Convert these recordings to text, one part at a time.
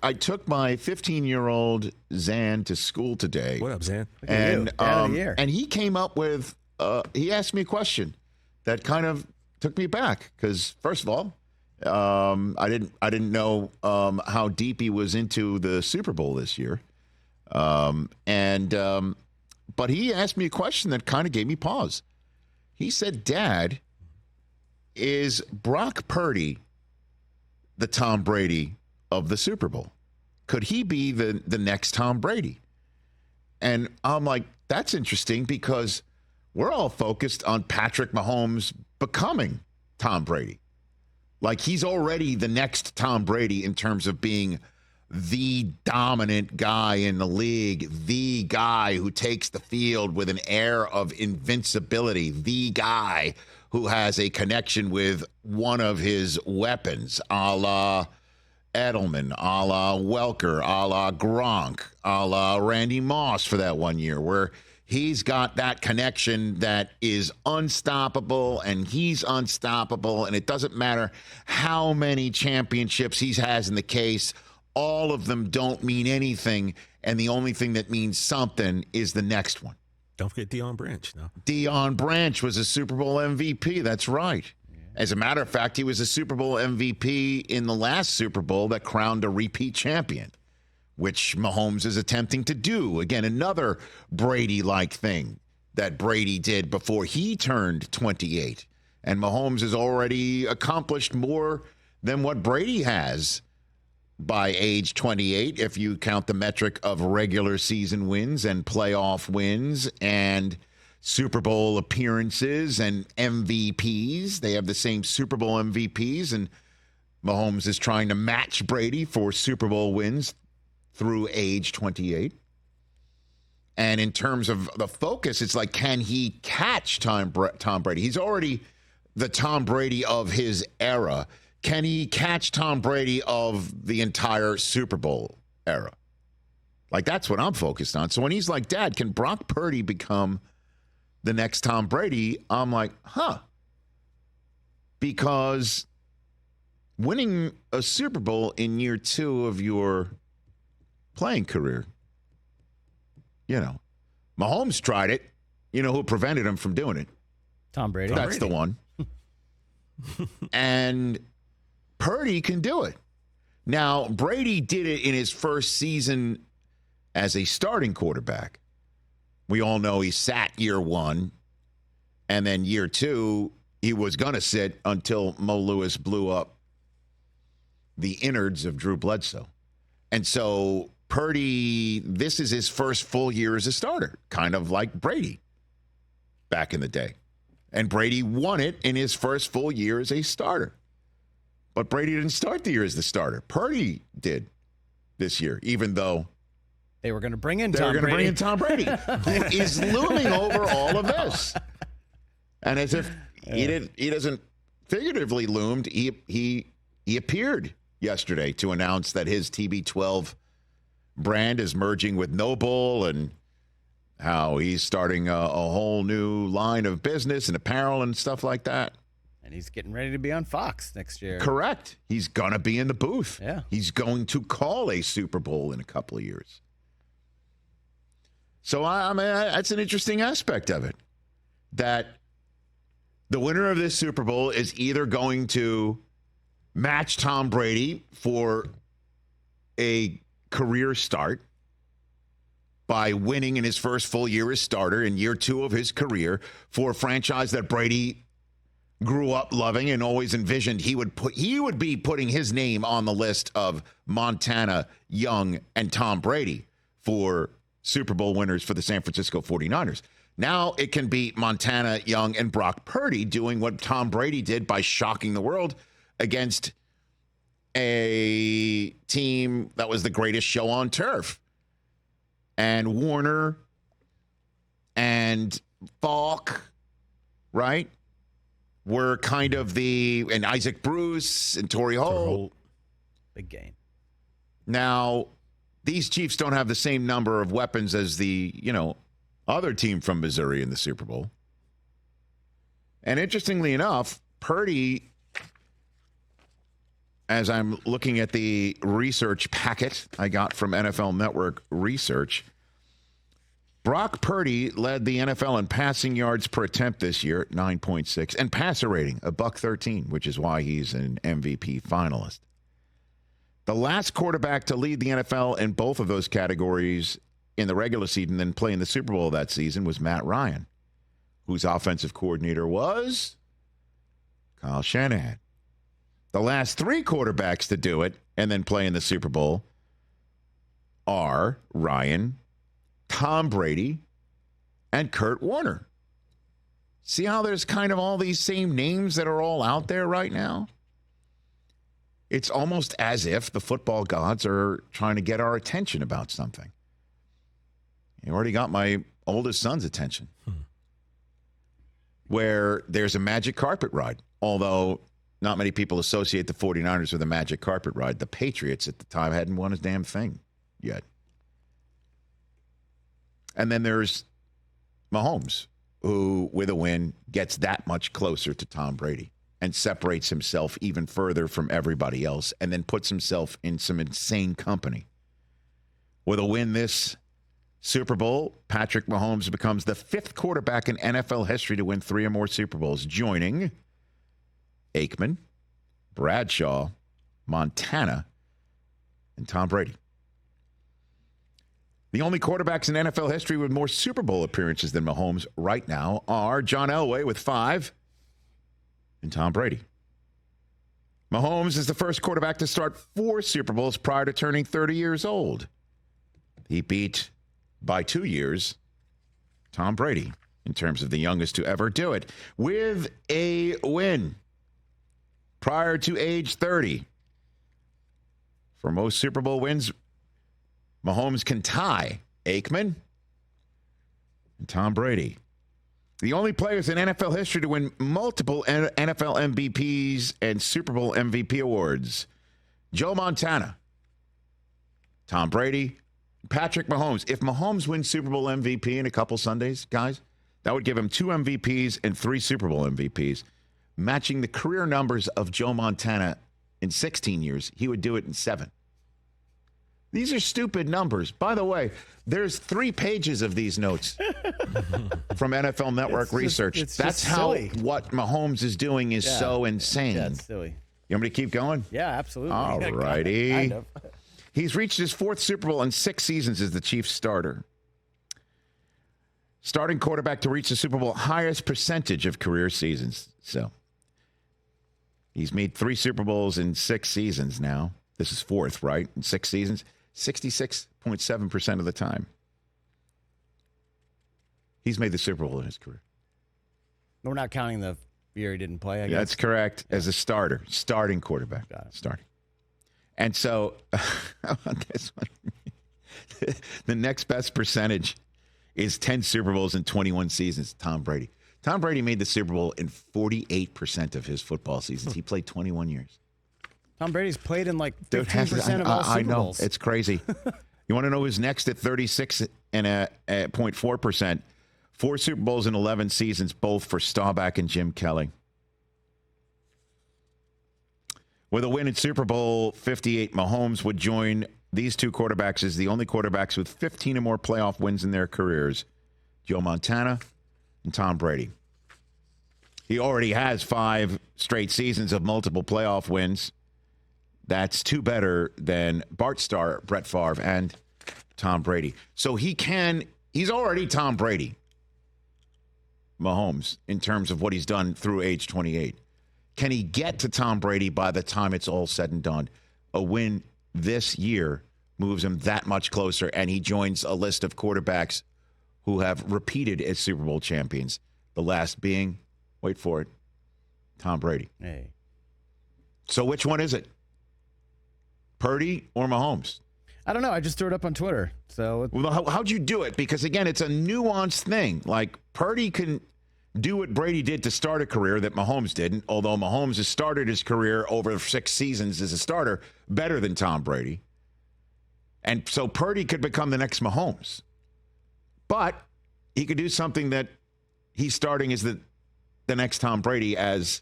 I took my 15-year-old Zan to school today. What up, Zan? And he came up with, he asked me a question that kind of took me back because, first of all, I didn't know how deep he was into the Super Bowl this year, but he asked me a question that kind of gave me pause. He said, "Dad, is Brock Purdy the Tom Brady of the Super Bowl? Could he be the next Tom Brady?" And I'm like, that's interesting because we're all focused on Patrick Mahomes becoming Tom Brady. Like he's already the next Tom Brady in terms of being the dominant guy in the league, the guy who takes the field with an air of invincibility, the guy who has a connection with one of his weapons, a la Edelman, a la Welker, a la Gronk, a la Randy Moss for that 1 year, where he's got that connection that is unstoppable, and he's unstoppable, and it doesn't matter how many championships he has in the case. All of them don't mean anything, and the only thing that means something is the next one. Don't forget Deion Branch. No, Deion Branch was a Super Bowl MVP. That's right. As a matter of fact, he was a Super Bowl MVP in the last Super Bowl that crowned a repeat champion, which Mahomes is attempting to do. Again, another Brady-like thing that Brady did before he turned 28. And Mahomes has already accomplished more than what Brady has by age 28, if you count the metric of regular season wins and playoff wins and Super Bowl appearances and MVPs. They have the same Super Bowl MVPs, and Mahomes is trying to match Brady for Super Bowl wins through age 28. And in terms of the focus, it's like, can he catch Tom Brady? He's already the Tom Brady of his era. Can he catch Tom Brady of the entire Super Bowl era? Like, that's what I'm focused on. So when he's like, Dad, can Brock Purdy become the next Tom Brady? I'm like, because winning a Super Bowl in year 2 of your playing career, Mahomes tried it. You know who prevented him from doing it? Tom Brady. That's the one. And Purdy can do it. Now, Brady did it in his first season as a starting quarterback. We all know he sat year 1, and then year 2, he was going to sit until Mo Lewis blew up the innards of Drew Bledsoe. And so Purdy, this is his first full year as a starter, kind of like Brady back in the day. And Brady won it in his first full year as a starter. But Brady didn't start the year as the starter. Purdy did this year, even though they were going to bring in Tom Brady, who is looming over all of this. And as if he doesn't figuratively loomed, he appeared yesterday to announce that his TB12 brand is merging with Noble and how he's starting a whole new line of business and apparel and stuff like that. And he's getting ready to be on Fox next year. Correct. He's going to be in the booth. Yeah. He's going to call a Super Bowl in a couple of years. So, I mean, that's an interesting aspect of it, that the winner of this Super Bowl is either going to match Tom Brady for a career start by winning in his first full year as starter in year 2 of his career for a franchise that Brady grew up loving and always envisioned he would be putting his name on the list of Montana, Young, and Tom Brady for Super Bowl winners for the San Francisco 49ers. Now it can be Montana, Young, and Brock Purdy doing what Tom Brady did by shocking the world against a team that was the greatest show on turf. And Warner and Falk, right, were kind of and Isaac Bruce and Torrey Holt. Big game. Now, these Chiefs don't have the same number of weapons as the, other team from Missouri in the Super Bowl. And interestingly enough, Purdy as I'm looking at the research packet I got from NFL Network Research, Brock Purdy led the NFL in passing yards per attempt this year at 9.6 and passer rating, $113, which is why he's an MVP finalist. The last quarterback to lead the NFL in both of those categories in the regular season and play in the Super Bowl that season was Matt Ryan, whose offensive coordinator was Kyle Shanahan. The last three quarterbacks to do it and then play in the Super Bowl are Ryan, Tom Brady, and Kurt Warner. See how there's kind of all these same names that are all out there right now? It's almost as if the football gods are trying to get our attention about something. You already got my oldest son's attention. Where there's a magic carpet ride, although not many people associate the 49ers with a magic carpet ride. The Patriots at the time hadn't won a damn thing yet. And then there's Mahomes, who, with a win, gets that much closer to Tom Brady and separates himself even further from everybody else and then puts himself in some insane company. With a win this Super Bowl, Patrick Mahomes becomes the fifth quarterback in NFL history to win 3 or more Super Bowls, joining Aikman, Bradshaw, Montana, and Tom Brady. The only quarterbacks in NFL history with more Super Bowl appearances than Mahomes right now are John Elway with 5 and Tom Brady. Mahomes is the first quarterback to start 4 Super Bowls prior to turning 30 years old. He beat, by 2 years, Tom Brady in terms of the youngest to ever do it, with a win prior to age 30. For most Super Bowl wins, Mahomes can tie Aikman and Tom Brady. The only players in NFL history to win multiple NFL MVPs and Super Bowl MVP awards: Joe Montana, Tom Brady, Patrick Mahomes. If Mahomes wins Super Bowl MVP in a couple Sundays, guys, that would give him 2 MVPs and 3 Super Bowl MVPs, matching the career numbers of Joe Montana in 16 years. He would do it in 7. These are stupid numbers. By the way, there's 3 pages of these notes from NFL Network Research. That's how silly. What Mahomes is doing is so insane. Yeah, it's silly. You want me to keep going? Yeah, absolutely. All righty. Kind of. He's reached his 4th Super Bowl in 6 seasons as the Chiefs starter. Starting quarterback to reach the Super Bowl highest percentage of career seasons. So he's made 3 Super Bowls in 6 seasons now. This is 4th, right? In 6 seasons. 66.7% of the time. He's made the Super Bowl in his career. We're not counting the year he didn't play, I guess. That's correct. As a starting quarterback. Got it. Starting. And so, how about this one? The next best percentage is 10 Super Bowls in 21 seasons. Tom Brady. Tom Brady made the Super Bowl in 48% of his football seasons. He played 21 years. Tom Brady's played in like 15% of all Super I know. Bowls. It's crazy. You want to know who's next at 36.4%? 4 Super Bowls in 11 seasons, both for Staubach and Jim Kelly. With a win in Super Bowl 58, Mahomes would join these 2 quarterbacks as the only quarterbacks with 15 or more playoff wins in their careers: Joe Montana and Tom Brady. He already has 5 straight seasons of multiple playoff wins. That's 2 better than Bart Starr, Brett Favre, and Tom Brady. So he's already Tom Brady, Mahomes, in terms of what he's done through age 28. Can he get to Tom Brady by the time it's all said and done? A win this year moves him that much closer, and he joins a list of quarterbacks who have repeated as Super Bowl champions. The last being, wait for it, Tom Brady. Hey. So which one is it? Purdy or Mahomes? I don't know. I just threw it up on Twitter. So Well, how'd you do it? Because, again, it's a nuanced thing. Like, Purdy can do what Brady did to start a career that Mahomes didn't, although Mahomes has started his career over 6 seasons as a starter better than Tom Brady. And so Purdy could become the next Mahomes. But he could do something that he's starting as the next Tom Brady as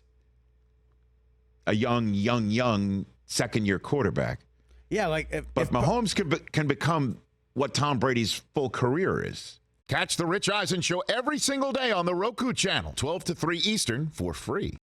a young second-year quarterback. Yeah, like But Mahomes can become what Tom Brady's full career is. Catch the Rich Eisen Show every single day on the Roku channel, 12 to 3 Eastern, for free.